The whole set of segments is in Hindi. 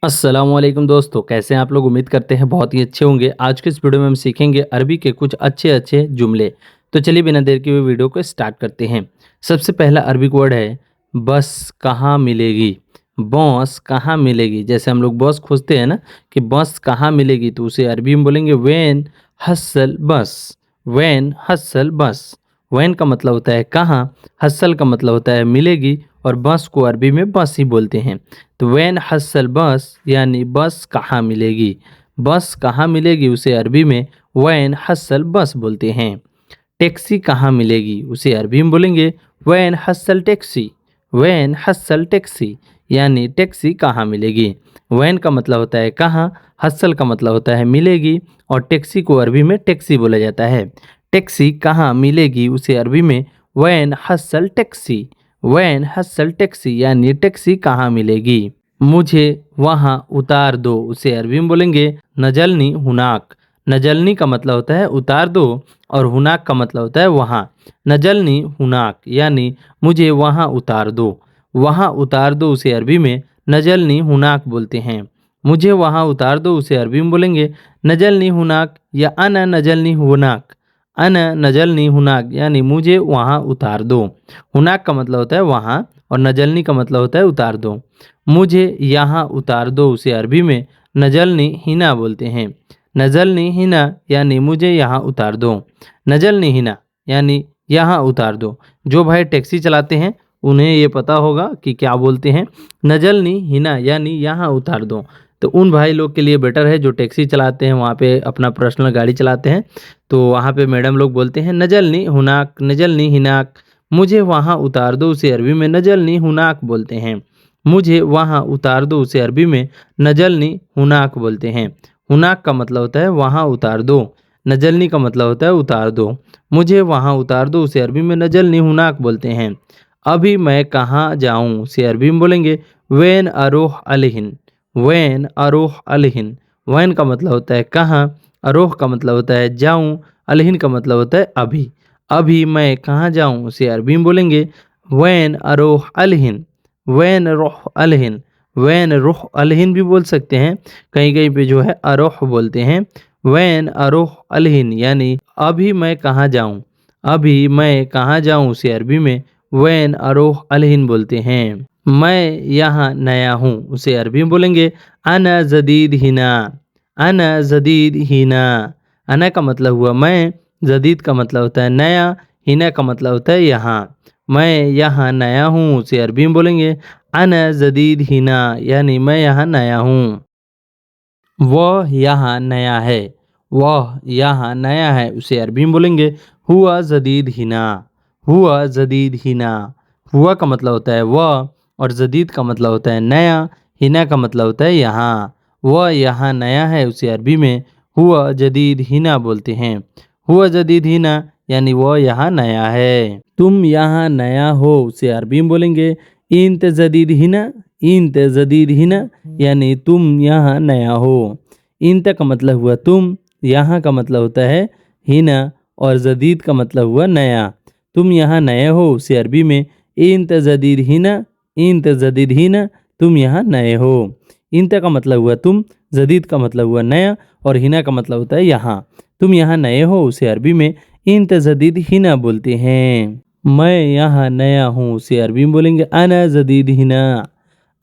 अस्सलामुअलैकुम दोस्तों, कैसे हैं आप लोग। उम्मीद करते हैं बहुत ही अच्छे होंगे। आज के इस वीडियो में हम सीखेंगे अरबी के कुछ अच्छे अच्छे जुमले। तो चलिए बिना देर के हुए वीडियो को स्टार्ट करते हैं। सबसे पहला अरबिक वर्ड है बस कहाँ मिलेगी। बस कहाँ मिलेगी, जैसे हम लोग बस खोजते हैं ना कि बस कहाँ मिलेगी, तो उसे अरबी में बोलेंगे वैन हसल बस। वैन हसल बस। वैन का मतलब होता है कहाँ, हसल का मतलब होता है मिलेगी, और बस को अरबी में बस ही बोलते हैं। तो वैन हसल बस यानी बस कहाँ मिलेगी। बस कहाँ मिलेगी उसे अरबी में वैन हसल बस बोलते हैं। टैक्सी कहाँ मिलेगी उसे अरबी में बोलेंगे वैन हसल टैक्सी। वैन हसल टैक्सी यानी टैक्सी कहाँ मिलेगी। वैन का मतलब होता है कहाँ, हसल का मतलब होता है मिलेगी, और टैक्सी को अरबी में टैक्सी बोला जाता है। टैक्सी कहाँ मिलेगी उसे अरबी में वैन हसल टैक्सी। वैन हसल टैक्सी यानी टैक्सी कहाँ मिलेगी। मुझे वहाँ उतार दो उसे अरबी में बोलेंगे नजलनी हुनाक। नजलनी का मतलब होता है उतार दो, और हुनाक का मतलब होता है वहाँ। नजलनी हुनाक यानी मुझे वहाँ उतार दो। वहाँ उतार दो उसे अरबी में नजलनी हुनाक बोलते हैं। मुझे वहाँ उतार दो उसे अरबी में बोलेंगे नजलनी हुनाक या अना नजलनी हुनाक। अना नजलनी हुनाक यानी मुझे वहाँ उतार दो। हुनाक का मतलब होता है वहाँ, और नजलनी का मतलब होता है उतार दो। मुझे यहाँ उतार दो उसे अरबी में नजलनी हिना बोलते हैं। नजलनी हिना यानी मुझे यहाँ उतार दो। नजलनी हिना यानी यहाँ उतार दो। जो भाई टैक्सी चलाते हैं उन्हें ये पता होगा कि क्या बोलते हैं। नजलनी हिना यानी यहाँ उतार दो। तो उन भाई लोग के लिए बेटर है जो टैक्सी चलाते हैं, वहाँ पे अपना पर्सनल गाड़ी चलाते हैं, तो वहाँ पे मैडम लोग बोलते हैं नजलनी हुनाक नजलनी हिनाक। मुझे वहाँ उतार दो उसे अरबी में नजलनी हुनाक बोलते हैं। मुझे वहाँ उतार दो उसे अरबी में नजलनी हुनाक बोलते हैं। हुनाक का मतलब होता है वहाँ उतार दो। नजलनी का मतलब होता है उतार दो। मुझे वहाँ उतार दो उसे अरबी में नजलनी हुनाक बोलते हैं। अभी मैं कहाँ जाऊँ उसे अरबी में बोलेंगे वैन अरोह अलहिन। वैन अरोह अलहिन। वैन का मतलब होता है कहाँ, अरोह का मतलब होता है जाऊँ, अलहिन का मतलब होता है अभी। अभी मैं कहाँ जाऊँ उसे अरबी में बोलेंगे वैन अरोह अलहिन। वैन रोह अलहिन। वैन रोह अलहिन भी बोल सकते हैं, कहीं कहीं पे जो है अरोह बोलते हैं। वैन अरोह अलहिन यानी अभी मैं कहाँ जाऊँ। अभी मैं कहाँ जाऊँ उसे अरबी में वैन अरोह अलहिन बोलते हैं। मैं यहाँ नया हूँ उसे अरबी में बोलेंगे अना जदीद हिना। अना जदीद हिना। अना का मतलब हुआ मैं, जदीद का मतलब होता है नया, हिना का मतलब होता है यहाँ। मैं यहाँ नया हूँ उसे अरबी में बोलेंगे अना जदीद हिना यानी मैं यहाँ नया हूँ। वह यहाँ नया है। वह यहाँ नया है उसे अरबी में बोलेंगे हुआ जदीद हिना। हुआ जदीद हिना। हुआ का मतलब होता है वह, और जदीद का मतलब होता है नया, हिना का मतलब होता है यहाँ। वह यहाँ नया है उसे अरबी में हुआ जदीद हिना बोलते हैं। हुआ जदीद हिना यानी वह यहाँ नया है। तुम यहाँ नया हो उसे अरबी में बोलेंगे इंत जदीद हिना। इंत जदीद हिना यानी तुम यहाँ नया हो। इंत का मतलब हुआ तुम, यहाँ का मतलब होता है हिना, और जदीद का मतलब हुआ नया। तुम यहाँ नए हो उसे अरबी में इंत जदीद हिना। इंत जदीद हिना तुम यहाँ नए हो। इंत का मतलब हुआ तुम, जदीद का मतलब हुआ नया, और हिना का मतलब होता है यहाँ। तुम यहाँ नए हो उसे अरबी में इंत जदीद हिना बोलते हैं। मैं यहाँ नया हूँ उसे अरबी में बोलेंगे अना जदीद हिना।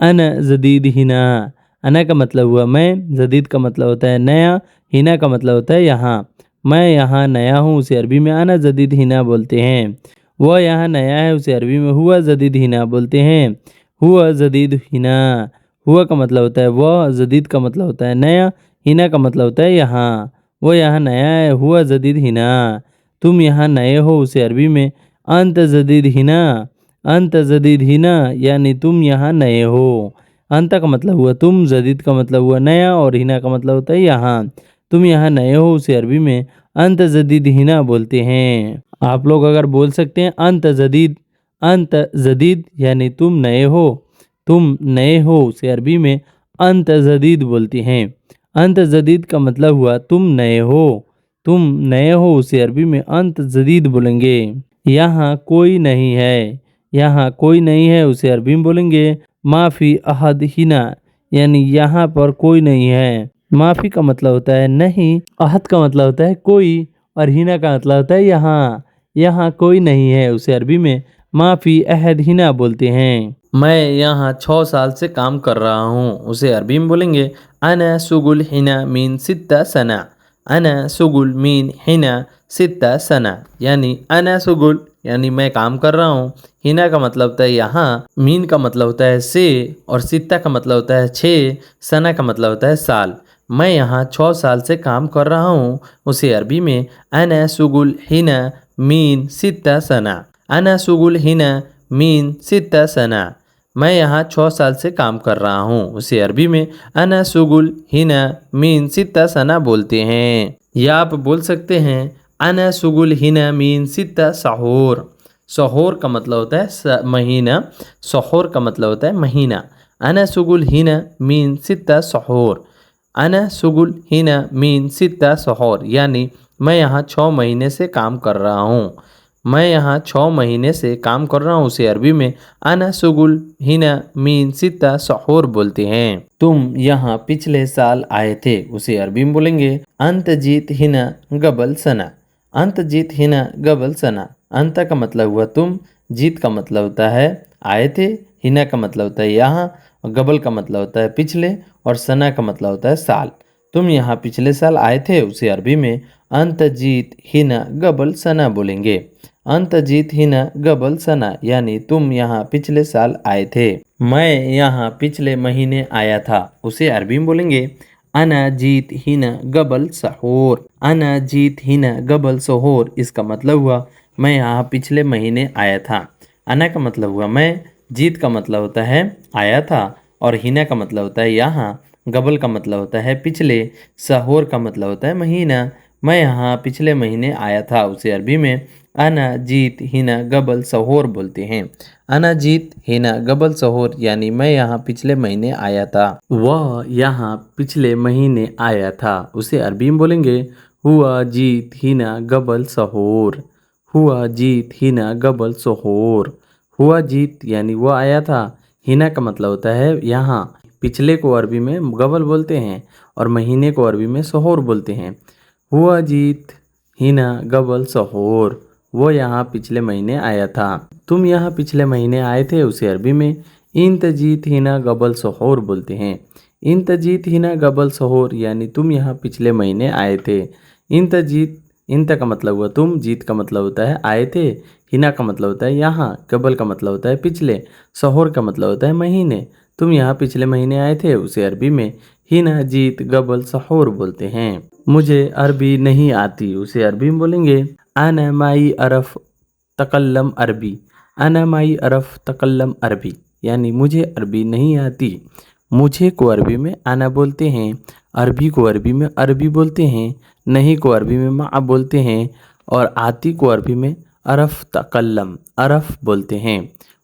अना जदीद हिना। अना का मतलब हुआ मैं, जदीद का मतलब होता है नया, हिना का मतलब होता है यहाँ। मैं यहाँ नया हूँ उसे अरबी में अना जदीद हिना बोलते हैं। वह यहाँ नया है उसे अरबी में हुआ जदीद हिना बोलते हैं। हुआ जदीद हिना। हुआ का मतलब होता है वह, जदीद का मतलब होता है नया, हिना का मतलब होता है यहाँ। वह यहाँ नया है हुआ जदीद हिना। तुम यहाँ नए हो उसे अरबी में अंत जदीद हिना। अंत जदीद हिना यानी तुम यहाँ नए हो। अंत का मतलब हुआ तुम, जदीद का मतलब हुआ नया, और हिना का मतलब होता है यहाँ। तुम यहाँ नए हो उसे अरबी में अंत जदीद हिना बोलते हैं। आप लोग अगर बोल सकते हैं अंत जदीद। अंत जदीद यानी तुम नए हो। तुम नए हो उसे अरबी में अंत जदीद बोलते हैं। अंत जदीद का मतलब हुआ तुम नए हो। तुम नए हो उसे अरबी में अंत जदीद बोलेंगे। यहाँ कोई नहीं है। यहाँ कोई नहीं है उसे अरबी में बोलेंगे माफ़ी अहद हिना। यानी यहाँ पर कोई नहीं है। माफी का मतलब होता है नहीं, अहद का मतलब होता है कोई, और हिना का मतलब होता है यहाँ। यहाँ कोई नहीं है, उसे अरबी में माफी अहद हिना बोलते हैं। मैं यहाँ 6 साल से काम कर रहा हूँ, उसे अरबी में बोलेंगे अना सुगुल हिना मीन सित्ता सना। अना सुगुल मीन हिना सित्ता सना, यानी अना सुगुल यानी मैं काम कर रहा हूँ, हिना का मतलब होता है यहाँ, मीन का मतलब होता है से, और सित्ता का मतलब होता है 6, सना का मतलब होता है साल। मैं यहाँ 6 साल से काम कर रहा हूँ, उसे अरबी में अना सुगुल हिना मीन सित्ता सना। अना सुगुल हिना मीन सित्ता सना। मैं यहाँ 6 साल से काम कर रहा हूँ, उसे अरबी में अना सुगुल हिना मीन सित्ता सना बोलते हैं। या आप बोल सकते हैं अना सुगुल हिना मीन सित्ता सहूर। सहूर का मतलब होता है महीना, सहूर का मतलब होता है महीना। अना सुगुल हिना मीन सित्ता सहूर। अना सुगुल हिना मीन सित्ता सहूर, यानी मैं यहाँ 6 महीने से काम कर रहा हूँ। मैं यहाँ 6 महीने से काम कर रहा हूँ, उसे अरबी में अना सुगुल हिना मीन सित्ता सहूर बोलते हैं। तुम यहाँ पिछले साल आए थे, उसे अरबी में बोलेंगे अंत जीत हिना गबल सना। अंत जीत हिना गबल सना। अंत का मतलब हुआ तुम, जीत का मतलब होता है आए थे, हिना का मतलब होता है यहाँ, और गबल का मतलब होता है पिछले, और सना का मतलब होता है साल। तुम यहाँ पिछले साल आए थे, उसे अरबी में अंत जीत हिना गबल सना बोलेंगे। अंत जीत हिना गबल सना, यानी तुम यहाँ पिछले साल आए थे। मैं यहाँ पिछले महीने आया था, उसे अरबी में बोलेंगे अना जीत हिना गबल सहूर। अना जीत हिना गबल सहूर, इसका मतलब हुआ मैं यहाँ पिछले महीने आया था। अना का मतलब हुआ मैं, जीत का मतलब होता है आया था, और हिना का मतलब होता है यहाँ, गबल का मतलब होता है पिछले, सहूर का मतलब होता है महीना। मैं यहाँ पिछले महीने आया था, उसे अरबी में अना जीत हिना गबल सहूर बोलते हैं। अना जीत हिना गबल सहूर, यानी मैं यहाँ पिछले महीने आया था। वह यहाँ पिछले महीने आया था, उसे अरबी में बोलेंगे हुआ जीत हिना गबल सहूर। हुआ जीत हिना गबल सहूर। हुआ जीत यानी वो आया था, हिना का मतलब होता है यहाँ, पिछले को अरबी में गबल बोलते हैं, और महीने को अरबी में सहूर बोलते हैं। हुआ जीत हिना गबल सहूर, वो यहाँ पिछले महीने आया था। तुम यहाँ पिछले महीने आए थे, उसे अरबी में इंत जीत हिना गबल सहूर बोलते हैं। इंत जीत हिना गबल सहूर, यानी तुम यहाँ पिछले महीने आए थे। इंत जीत, इंत का मतलब हुआ तुम, जीत का मतलब होता है आए थे, हिना का मतलब होता है यहाँ, गबल का मतलब होता है पिछले, सहूर का मतलब होता है महीने। तुम यहाँ पिछले महीने आए थे, उसे अरबी में हिना जीत गबल सहूर बोलते हैं। मुझे अरबी नहीं आती, उसे अरबी में बोलेंगे अना माई अरफ तकल्लम अरबी। अना माई अरफ तकल्लम अरबी, यानी मुझे अरबी नहीं आती। मुझे को अरबी में अना बोलते हैं, अरबी को अरबी में अरबी बोलते हैं, नहीं को अरबी में मा बोलते हैं, और आती को अरबी में अरफ तकल्लम अरफ बोलते हैं।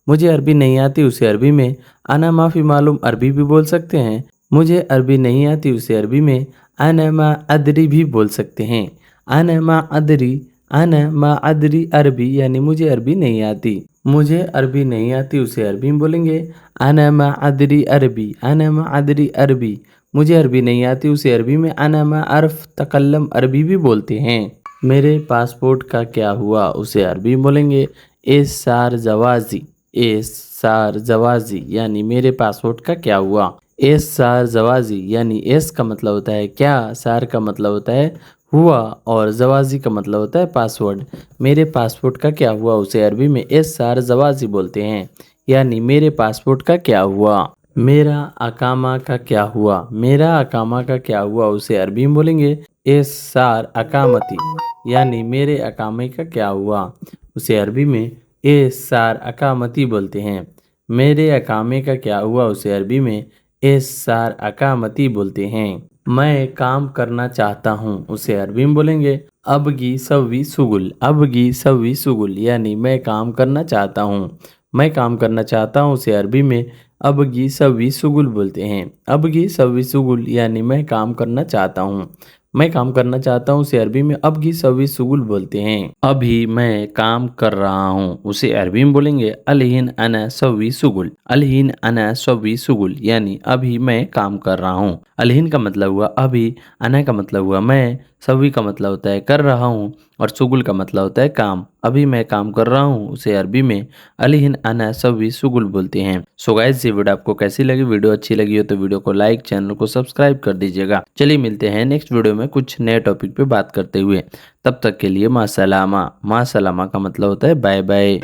मुझे अरबी नहीं आती, उसे अरबी में अना माफ़ी मालूम अरबी भी बोल सकते हैं। मुझे अरबी नहीं आती, उसे अरबी में अना मा अदरी भी बोल सकते हैं। अना मा अदरी, अना मा अदरी अरबी, यानी मुझे अरबी नहीं आती। मुझे अरबी नहीं आती, उसे अरबी में बोलेंगे अना मा अदरी अरबी। अना मा अदरी अरबी, मुझे अरबी नहीं आती, उसे अरबी में अना मा अरफ तकल्लम अरबी भी बोलते हैं। मेरे पासपोर्ट का क्या हुआ, उसे अरबी में बोलेंगे एस सार जवाजी। एस सार जवाजी, यानी मेरे पासपोर्ट का क्या हुआ। एस सार जवाजी, यानी एस का मतलब होता है क्या, सार का मतलब होता है हुआ, और जवाजी का मतलब होता है पासवर्ड। मेरे पासपोर्ट का क्या हुआ, उसे अरबी में एस सार जवाजी बोलते हैं, यानी मेरे पासपोर्ट का क्या हुआ। मेरा अकामा का क्या हुआ। मेरा अकामा का क्या हुआ, उसे अरबी में बोलेंगे एस सार अकामती, यानी मेरे अकामे का क्या हुआ। उसे अरबी में एस सार अकामती बोलते हैं। मेरे अकामे का क्या हुआ, उसे अरबी में एस सार अकामती बोलते हैं। मैं काम करना चाहता हूँ, उसे अरबी में बोलेंगे अबगी सवी सुगुल। अबगी सवी सुगुल, यानी मैं काम करना चाहता हूँ। मैं काम करना चाहता हूँ, उसे अरबी में अबगी सवी सुगुल बोलते हैं। अबगी सवी सुगुल, यानी मैं काम करना चाहता हूँ। मैं काम करना चाहता हूँ उसे अरबी में अबगी सवी शुगुल बोलते हैं। अभी मैं काम कर रहा हूँ उसे अरबी में बोलेंगे अलहिन अना सवी शुगुल। अलहिन अना सवी शुगुल यानी अभी मैं काम कर रहा हूँ। अलहिन का मतलब हुआ अभी, अना का मतलब हुआ मैं, सवी का मतलब होता है कर रहा हूँ और शुगुल का मतलब होता है काम। अभी मैं काम कर रहा हूँ उसे अरबी में अलहिन अना सवी शुगुल बोलते हैं। सो गाइस, ये वीडियो आपको कैसी लगी? वीडियो अच्छी लगी हो तो वीडियो को लाइक, चैनल को सब्सक्राइब कर दीजिएगा। चलिए मिलते हैं नेक्स्ट वीडियो में कुछ नए टॉपिक पे बात करते हुए। तब तक के लिए माँ सलामा। माँ सलामा का मतलब होता है बाय बाय।